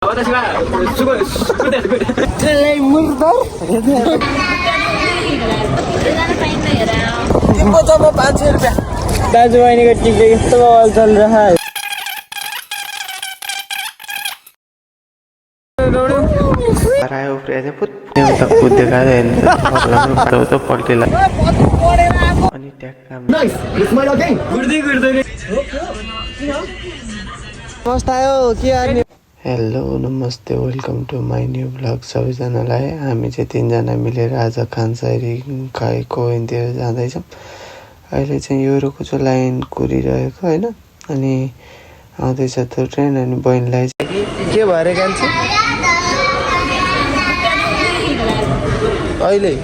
दाजु बहिनीको टिकटक यस्तो बवाल चल रहा है। आयो फ्रेज पुत एउटा कुदेका त पल्टेला अनि ट्याक्का हेलो नमस्ते welcome to my new blog. सबैजनालाई हामी चाहिँ तीनजना मिलेर आज खानसारी खाएको इन्तिर जाँदैछौँ। अहिले चाहिँ युरोको लाइन कुरिरहेको होइन, अनि आउँदैछ त्यो ट्रेन। अनि बहिनीलाई चाहिँ के भएर कान्छ अहिले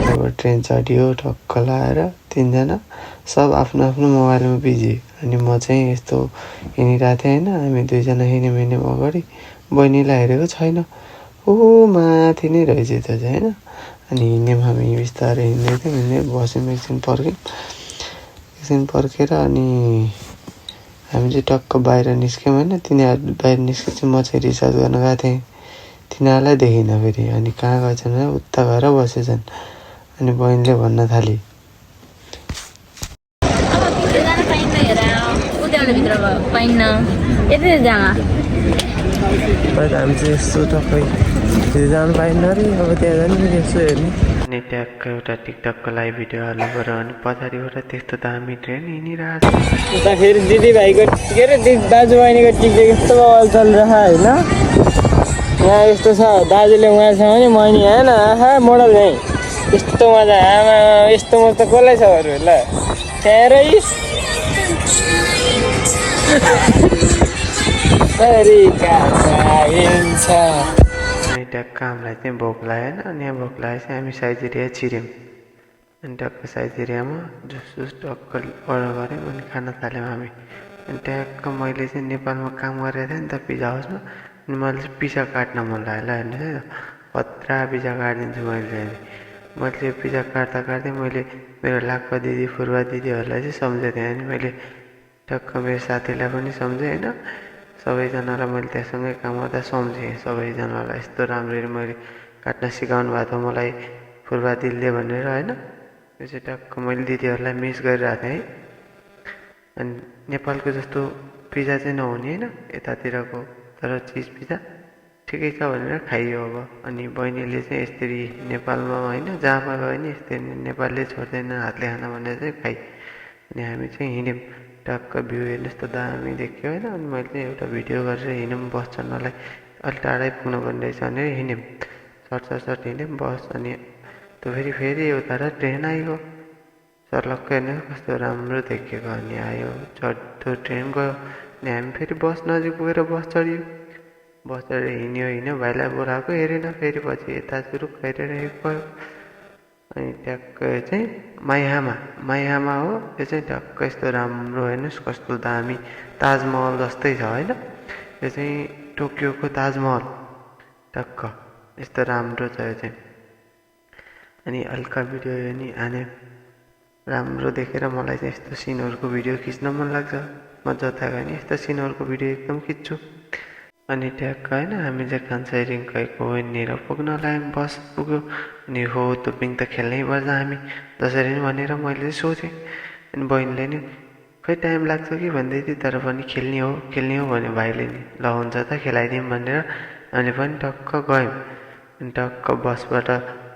अब ट्रेन चढ्यो ठक्क लाएर तीनजना सब आफ्नो आफ्नो मोबाइलमा बिजी। अनि म चाहिँ यस्तो हिँडिरहेको थिएँ होइन, हामी दुईजना हिँड्यौँ अगाडि, बहिनीलाई हेरेको छैन, ऊ माथि नै रहेछ त्यो चाहिँ होइन। अनि हिँड्यौँ हामी बिस्तारै हिँड्दै थियौँ, बस्यौँ एकछिन पर्खेर अनि हामी चाहिँ टक्क बाहिर निस्क्यौँ होइन। तिनीहरू बाहिर निस्केपछि म चाहिँ रिचार्ज गर्न गएको थिएँ, तिनीहरूलाई देखिनँ फेरि। अनि कहाँ गएछन् भने उता गएर बसेछन्। अनि बहिनीले भन्न थाली हामी चाहिँ यस्तो टक्कै जानु पाइन्न अरे, अब त्यहाँ जानु यसो हेर्ने। अनि ट्याक्क एउटा टिकटकको लाइभ भिडियो हाल्नु पऱ्यो। अनि पछाडिबाट त्यस्तो दामी ट्रेन हिँडिरहेको छ। फेरि दिदीभाइको के अरे दाजु बहिनीको टिकटक यस्तो बवाल चल रहा है होइन। यहाँ यस्तो छ, दाजुले उहाँ छ भने बहिनी होइन आहा मोडल यहीँ यस्तो मजा, आमा यस्तो मजा त कसलाई छ अरू ल त्यहाँ रहिस् अनि ट्याक्क हामीलाई चाहिँ भोक लाग्यो होइन। अनि यहाँ भोक लागेपछि हामी साइजेरिया छिर्यौँ। अनि ट्याक्क साइजेरियामा जुस टक्क अर्डर गऱ्यौँ अनि खान थाल्यौँ हामी। अनि ट्याक्क मैले चाहिँ नेपालमा काम गरेको थिएँ नि त पिज्जा हाउसमा। अनि मैले चाहिँ पिज्जा काट्न मन लाग्यो ल हेर्नुहोस् है, खतरा पिज्जा काटिदिन्छु मैले चाहिँ। मैले पिज्जा काट्दै मैले मेरो लाक्पा दिदी फुर्बा दिदीहरूलाई चाहिँ सम्झेको थिएँ। अनि मैले टक्क मेरो साथीलाई पनि सम्झेँ होइन, सबैजनालाई मैले त्यहाँसँगै काम गर्दा सम्झेँ सबैजनालाई। यस्तो राम्ररी मैले काट्न सिकाउनु भएको थियो मलाई फुर्बा दिदीले भनेर होइन। यो चाहिँ टक्क मैले दिदीहरूलाई मिस गरिरहेको थिएँ है। अनि नेपालको जस्तो पिज्जा चाहिँ नहुने होइन यतातिरको, तर चिज पिज्जा ठिकै छ भनेर खाइयो अब। अनि बहिनीले चाहिँ यसरी नेपालमा होइन जहाँमा गयो नि यस्तै नेपालले छोड्दैन हातले खाना भनेर चाहिँ खाइ। अनि हामी चाहिँ हिँड्यौँ टक्क भ्यू हेर्नुहोस् त दामी देख्यो होइन। अनि मैले चाहिँ एउटा भिडियो गरेर हिँड्यौँ बस चढ्नलाई, अलिक टाढै पुग्नु पर्ने रहेछ भनेर हिँड्यौँ सर्ट हिँड्यौँ बस। अनि त्यो फेरि उता ट्रेन आइगयो सर्लक्क हेर्नु कस्तो राम्रो देखेको। अनि आयो त्यो ट्रेन गयो। अनि हामी फेरि बस नजिक पुगेर बस चढ्यो, बस चढेर हिँड्यो भाइलाई बोलाएको हेरेन, फेरि पछि यता सुरु हेरेर गयो। अनि टक्क चाहिँ माइहामा हो यो चाहिँ टक्क यस्तो राम्रो हेर्नुहोस् कस्तो दामी ताजमहल जस्तै छ होइन। यो चाहिँ टोकियोको ताजमहल टक्क यस्तो राम्रो छ यो चाहिँ। अनि हल्का भिडियो नि हाने राम्रो देखेर मलाई चाहिँ यस्तो सिनहरूको भिडियो खिच्न मन लाग्छ। म जता गएँ नि यस्तो सिनहरूको भिडियो एकदम खिच्छु। अनि ट्याक्क होइन हामी चाहिँ खानसारी गएको यहाँनिर पुग्न लाग्यौँ, बस पुग्यो। अनि हो टोपिङ त खेल्नै पर्छ हामी जसरी नि भनेर मैले चाहिँ सोचेँ। अनि बहिनीले नि खै टाइम लाग्छ कि भन्दै थियो, तर पनि खेल्ने हो भन्यो भाइले नि, ल हुन्छ त खेलाइदिउँ भनेर हामीले पनि टक्क गयौँ। अनि टक्क बसबाट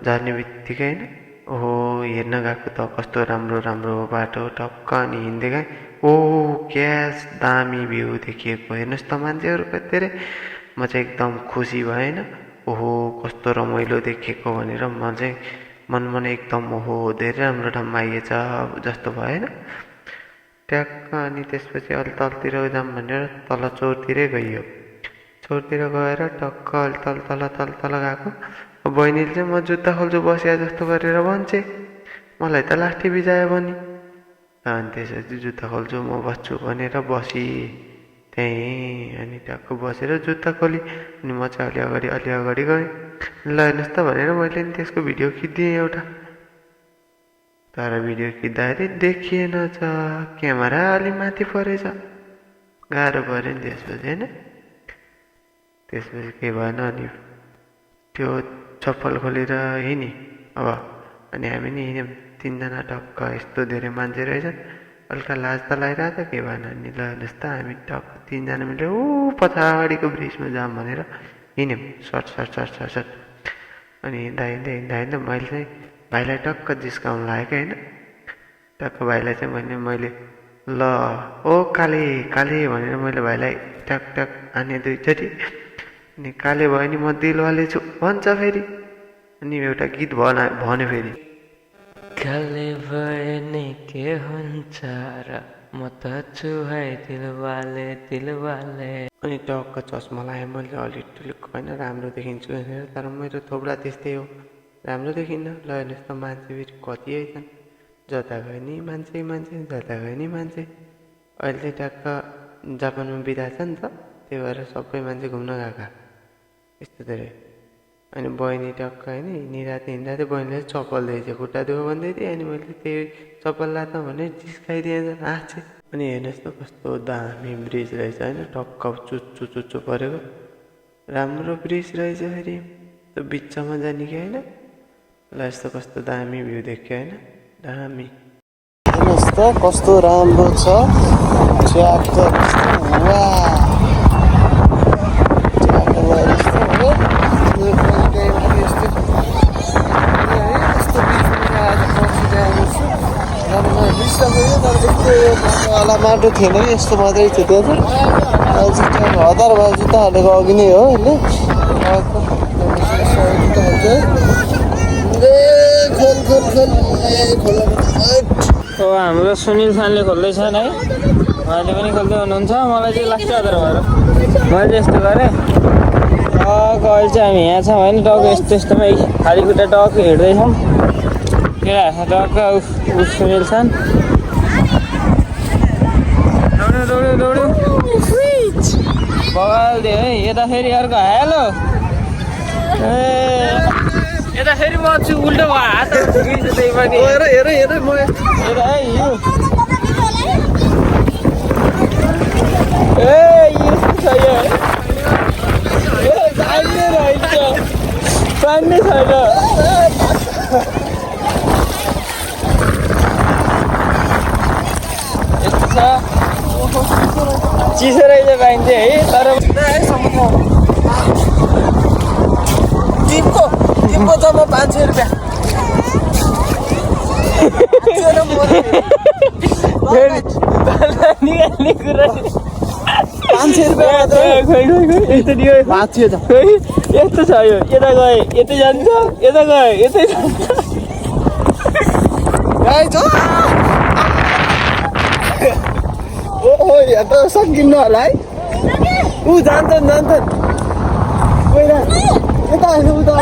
झर्ने बित्तिकै होइन ओहो हेर्न गएको त कस्तो राम्रो बाटो टक्क। अनि हिँड्दै गएँ, ओ क्यास दामी भ्यू देखिएको हेर्नुहोस् त मान्छेहरू कति धेरै। म चाहिँ एकदम खुसी भएँ होइन, ओहो कस्तो रमाइलो देखेको भनेर म चाहिँ मनमा एकदम ओहो धेरै राम्रो ठाउँमा आइएछ जस्तो भयो होइन ट्याक्क। अनि त्यसपछि अलि तलतिर जाऊँ भनेर तल चौरतिरै गइयो, चौरतिर गएर टक्क अलि तल गएको। बहिनीले चाहिँ म जुत्ता खोल्छु बस्या जस्तो गरेर भन्छे, मलाई त लाठी बिजायो भने। अनि त्यसपछि जुत्ता खोल्छु म बस्छु भनेर बसी त्यहीँ। अनि टक्क बसेर जुत्ता खोली अनि म चाहिँ अलि अगाडि गएँ। ल हेर्नुहोस् त भनेर मैले नि त्यसको भिडियो खिचिदिएँ एउटा। तर भिडियो खिच्दाखेरि देखिएन छ क्यामेरा अलि माथि परेछ गाह्रो पऱ्यो नि त्यसपछि होइन त्यसपछि के भएन अनि त्यो चप्पल खोलेर हिँड्यौँ अब अनि हामी नि हिँड्यौँ तिनजना टक्क यस्तो धेरै मान्छे रहेछन् हल्का लाज त लागिरहेको थियो के भएन नि ल हेर्नुहोस् त हामी टक्क तिनजना मिलेर ऊ पछाडिको ब्रिजमा जाऊँ भनेर हिँड्यौँ short short short short short अनि हिँड्दा हिँड्दै हिँड्दा हिँड्दा मैले चाहिँ भाइलाई टक्क जिस्काउनु लागेको होइन टक्क भाइलाई चाहिँ मैले ल ओ काले काले भनेर मैले भाइलाई टक टक हाने दुईचोटि अनि काले भयो नि म दिलवाले छु भन्छ फेरि अनि एउटा गीत भन्यो फेरि काले भयो नि के हुन्छ र म त छु है दिलवाले दिलवाले अनि टक्क चस्मा लगाएँ मैले अलिक टुलिक होइन राम्रो देखिन्छु भनेर तर मेरो थोप्रा त्यस्तै हो राम्रो देखिन्न ल हेर्नुहोस् त मान्छे फेरि कति आइछन् जता गयो नि मान्छे मान्छे जता गयो नि मान्छे अहिले टक्क जापानमा बिदा छ नि त त्यही भएर सबै मान्छे घुम्न गएका यस्तो धेरै अनि बहिनी टक्क होइन हिँडिरहेको हिँड्दा बहिनीले चप्पल दिएछ खुट्टा दुखो भन्दै थिएँ अनि मैले त्यही चप्पल लात भने जिस्काइदिएछ हाँसे अनि हेर्नुहोस् त कस्तो दामी ब्रिज रहेछ होइन टक्क चुच्चो चुच्चो परेको राम्रो ब्रिज रहेछ फेरि त्यो बिचमा जाने कि होइन ल यस्तो कस्तो दामी भ्यू देख्यो होइन दामी हेर्नुहोस् त कस्तो राम्रो छ ट्र्याक्टर माटो थिएन कि यस्तो मात्रै थियो त्यहाँ चाहिँ हतार भयो जुत्ता हालेको अघि नै हो यसले हो हाम्रो सुनिल खानले खोल्दैछन् है उहाँले पनि खोल्दै हुनुहुन्छ मलाई चाहिँ लाग्छ हतार भएर मैले यस्तो गरेँ टक अहिले चाहिँ हामी यहाँ छौँ होइन टक यस्तो यस्तोमै खाली खुट्टा टक हिँड्दैछौँ केटा टक्क सुनिल खान दौड्यो दौड्यो बगाल दियो है यता फेरि अर्को हेलो ए यता फेरि म छु उल्टो भयो हात त्यही पनि हेर हेर हेर म यता है यो ए यस्तो छ यो ए पानी रहेछ पानी छैन यस्तो छ चिसो रहेछ पानी चाहिँ है तर टिपको जम्मा 500 रुपियाँ निकाल्ने कुरा 500 रुपियाँ मात्रै खोइ यस्तो दियो बाँचियो त खोइ यस्तो छ यो यता गए यतै जान्छ यता गए यतै जान्छ ओहो यहाँ त सकिन्न होला है ऊ जान्छन् पहिला यता होइन उता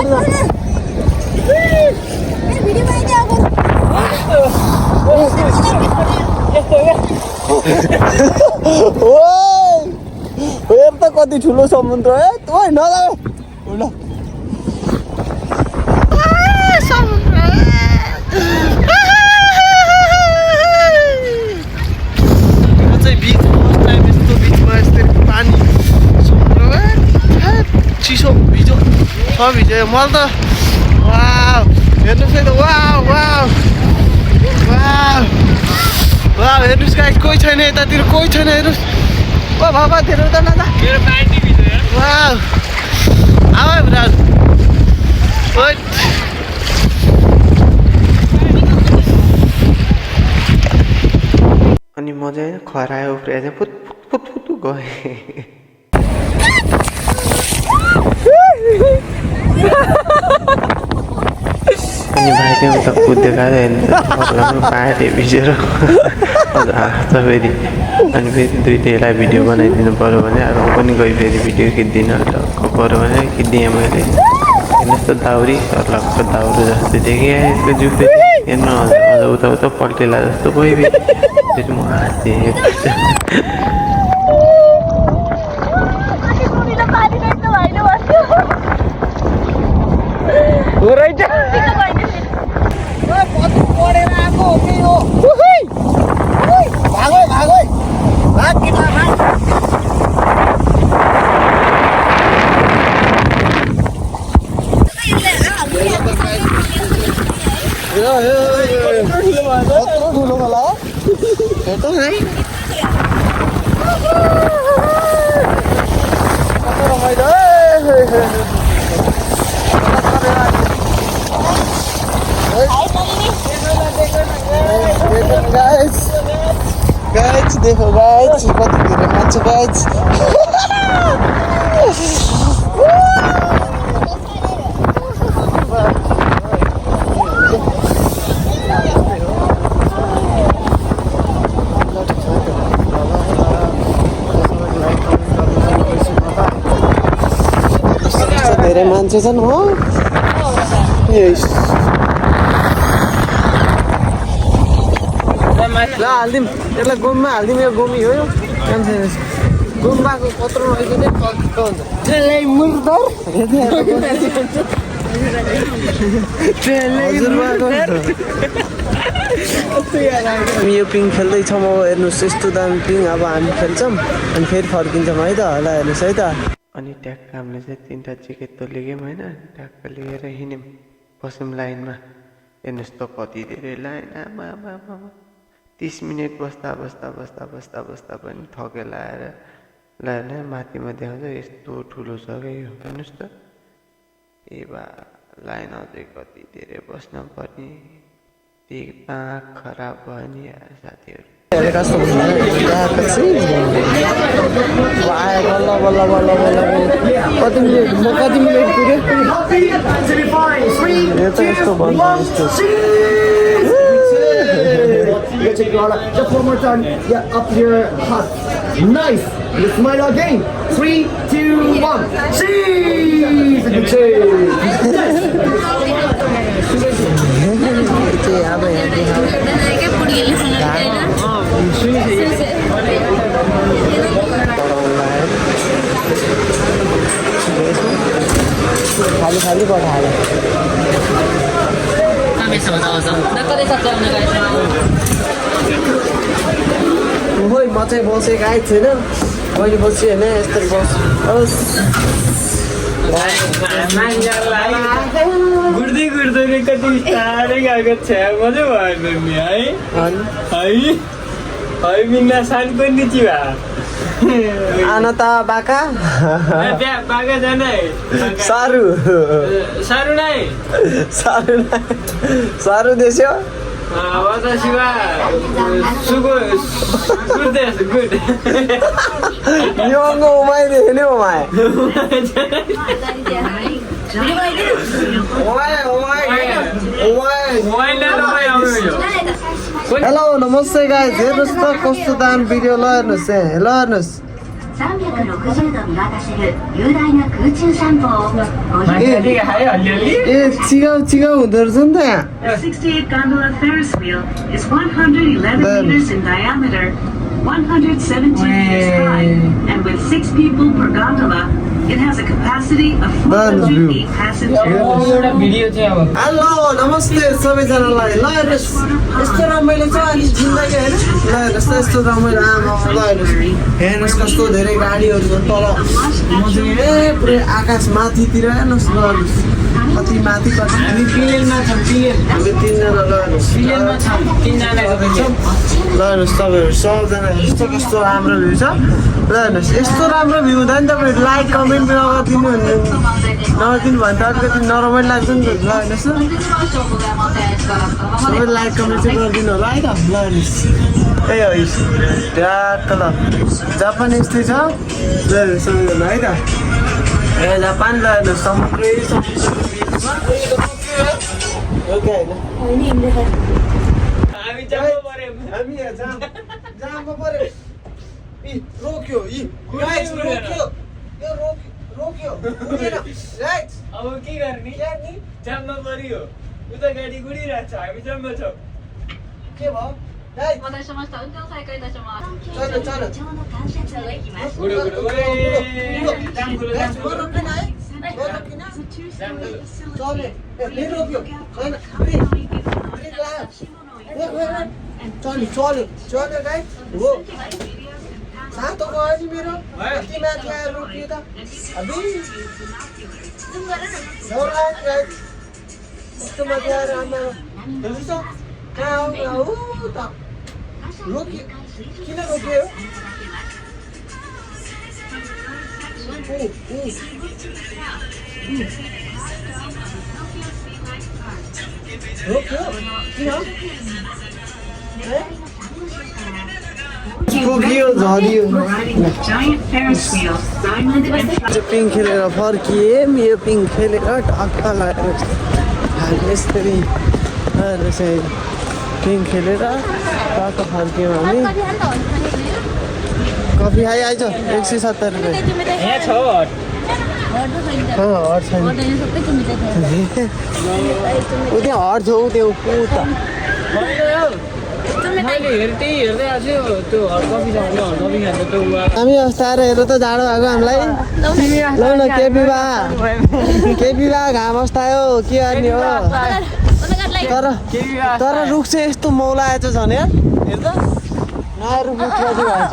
हेर त कति ठुलो समुद्र है ओइ नजा चिसो भिजो छ भिजो मलाई त वाउ हेर्नुहोस् है त वाउ वाउ वाउ वाउ हेर्नुहोस् गाइस कोही छैन यतातिर कोही छैन हेर्नुहोस् ओ बाबा धेरै त नजा वाउ आऊ ब्राज ओइ अनि म चाहिँ खरायो उफ्रिएर चाहिँ फुत फुत फुत गएँ अनि भाइ चाहिँ उता कुद्दै गएर पाहाडे भिजेर हाँस्छ फेरि अनि फेरि दुइटैलाई भिडियो बनाइदिनु पऱ्यो भने अब पनि गई फेरि भिडियो खिच्दिनँ टक्क पऱ्यो भने खिचिदिएँ मैले हेर्नुहोस् त दाउरी सर्लक्क दाउरो जस्तो देखेँ यसको जिउ फेरि हेर्नु अझ उता उता पल्टेला जस्तो गयो फेरि म हाँसेँ रहेछ पढेर आएको भागो भागो भाग केटा भाग ठुलो होला हेटो है कस्तो रमाइलो गाइस देखो गाइस कति धेरै मान्छे गाइस धेरै मान्छे छन् हो यस ल हालिदिउँ यसलाई गोममा हालिदिउँ यो गोमी हो गोम्बाको कत्रो रहेछ नि कस्तो हुन्छ त्यसलाई मुर्दर हामी यो पिङ खेल्दैछौँ अब हेर्नुहोस् यस्तो दामी पिङ अब हामी खेल्छौँ अनि फेरि फर्किन्छौँ है त ल हेर्नुहोस् है त अनि ट्याक्क हामीले चाहिँ 3टा चिकेट त लिग्यौँ होइन ट्याक्क लिएर हिँड्यौँ बस्यौँ लाइनमा हेर्नुहोस् त कति धेरै लाइन आमा 30 मिनट बस्दा बस्दा बस्दा बस्दा बस्दा पनि थकेर आएर ल माथिमा देखाउँछ यस्तो ठुलो छ क्या यो हेर्नुहोस् त ए बा लाइन अझै कति धेरै बस्न पर्ने त्यही पाँख खराब भयो नि साथीहरू कस्तो आयो बल्ल बल्ल बल्ल बल्ल कति मिनट पुग्यो यो त यस्तो भन्छ Just one more time. Yeah, up your heart. Nice. You smile again. 3, 2, 1. Cheese. Good cheese. खाली खाली पठायो ओइ म चाहिँ बसेको आएको छैन मैले बसेँ होइन यस्तो गुड्दै गुड्दै कति टाढै गएको छ मजा भयो नि है है मिना सान पनि चिवा आन त बाका बाका जान सारू सारू नै सारू देश्यो वाताशी wa sugo good desu good Nihongo omae desu ne omae omae Hello namaste guys हेर्नुस् त कस्तो दाम भिडियो ल हेर्नुस् ल हेर्नुस् 360度見渡せる雄大な空中散歩を違うहुँदो रहेछ नि त यहाँ The 68 gondola Ferris wheel is 111 meters in diameter, 117 meters high, and with 6 people per gondola, it has a capacity of 408 passengers. एउटा भिडियो चाहिँ अब हेलो नमस्ते सबैजनालाई ल हेर्नुहोस् यस्तो रमाइलो छ अनि जिन्दगी होइन ल हेर्नुहोस् त यस्तो रमाइलो आमा ल हेर्नुहोस् कस्तो धेरै गाडीहरू छन् तल पुरै आकाश माथितिर हेर्नुहोस् ल हेर्नुहोस् कति माथि कति हामी प्लेनमा छौँ प्लेन हामी 3 जना ल हेर्नुहोस् प्लेनमा छौँ 3 जना ल हेर्नुहोस् तपाईँहरू सबजना यस्तो कस्तो राम्रो भ्यू छ ल हेर्नुहोस् यस्तो राम्रो भ्यू हुँदा नि तपाईँहरू लाइक कमेन्ट नगरिदिनु भने त अलिकति नरमाइलो लाग्छ नि त ल हेर्नुहोस् न सबै लाइक कमेन्ट चाहिँ गरिदिनु होला है त ल हेर्नुहोस् ए हो ट्याक्क ल जापान यस्तै छ ल हेर्नुहोस् सबैजना है त ए जापान ल हेर्नुहोस् समुद्रै ओके होइन हामी जानु पर्यो हामी यहाँ जाममा पर्यो रोक्यो गाइस रोक्यो यो रोक्यो पुगेन राइट अब के गर्ने जाममा पर्यो उता गाडी गुडिरहेको छ हामी जाममा छौँ के भयो गाइस 私も運転を再開いたします。 चल चल 地上の関節が行きます。 गुडु गुडु ओए जाम गुडु जाम गुडु रोक्किन है रोक्किन चले ए रोक्यो हैन ब्रेक लगायो चल्यो चल्यो गाई हो सातो गयो नि मेरो कति माथि आएर रोक्यो त कस्तो माथि आएर आमा हेर्नुहोस् त कहाँ हो त रोक्यो किन रोक्यो रोक्यो किन पुग्यो झऱ्यो riding the giant Ferris wheel, Diamond and पिङ खेलेर फर्किएँ यो पिङ खेलेर टक्क लगाएर यसरी चाहिँ पिङ खेलेर टक्क फर्क्यौँ हामी कफी खाइ आइज 170 रुपियाँ यहाँ छ हट छैन ऊ त्यहाँ हट छ ऊ त्यो उता मैले त्यही हेर्दै आएको छु त्यो कफी छ भने कफी खान्छ त्यो हामी अस्ति आएर हेर्नु त जाडो भएको हामीलाई ल न केपी बा घाम अस्तायो के गर्ने हो तर रुख चाहिँ यस्तो मौलाएछ झन् यार हेर त नयाँ रुख कति भएछ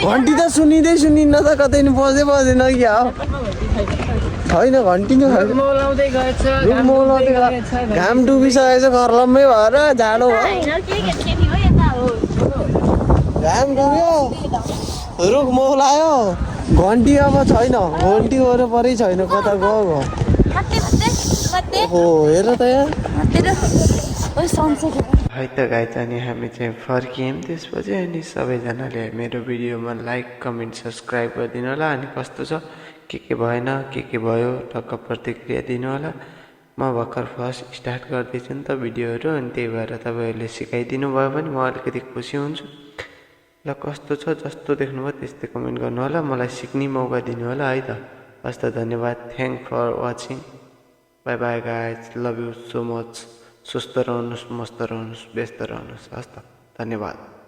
घन्टी त सुनिन्न त कतै नि बजेन कि हो छैन घन्टी नै रुख मौलाउँदै गएछ घाम डुबिसकेछ खर्लम्मै भएर जाडो भयो घाम डुब्यो रुख मौलायो घन्टी अब छैन घन्टी वरपरै छैन कता गयो हो हेर त यहाँ है त गाइज अनि हामी चाहिँ फर्कियौँ त्यसपछि अनि सबैजनाले मेरो भिडियोमा लाइक कमेन्ट सब्सक्राइब गरिदिनु होला अनि कस्तो छ के भएन के भयो टक्क प्रतिक्रिया दिनु होला म भर्खर फर्स्ट स्टार्ट गर्दैछु नि त भिडियोहरू अनि त्यही भएर तपाईँहरूले सिकाइदिनु भयो भने म अलिकति खुसी हुन्छु ल कस्तो छ जस्तो देख्नुभयो त्यस्तै कमेन्ट गर्नु होला मलाई सिक्ने मौका दिनु होला है त हस् त धन्यवाद thank for watching bye bye guys love you so much सुस्त रहनुहोस् मस्त रहनुहोस् व्यस्त रहनुहोस् हस् त धन्यवाद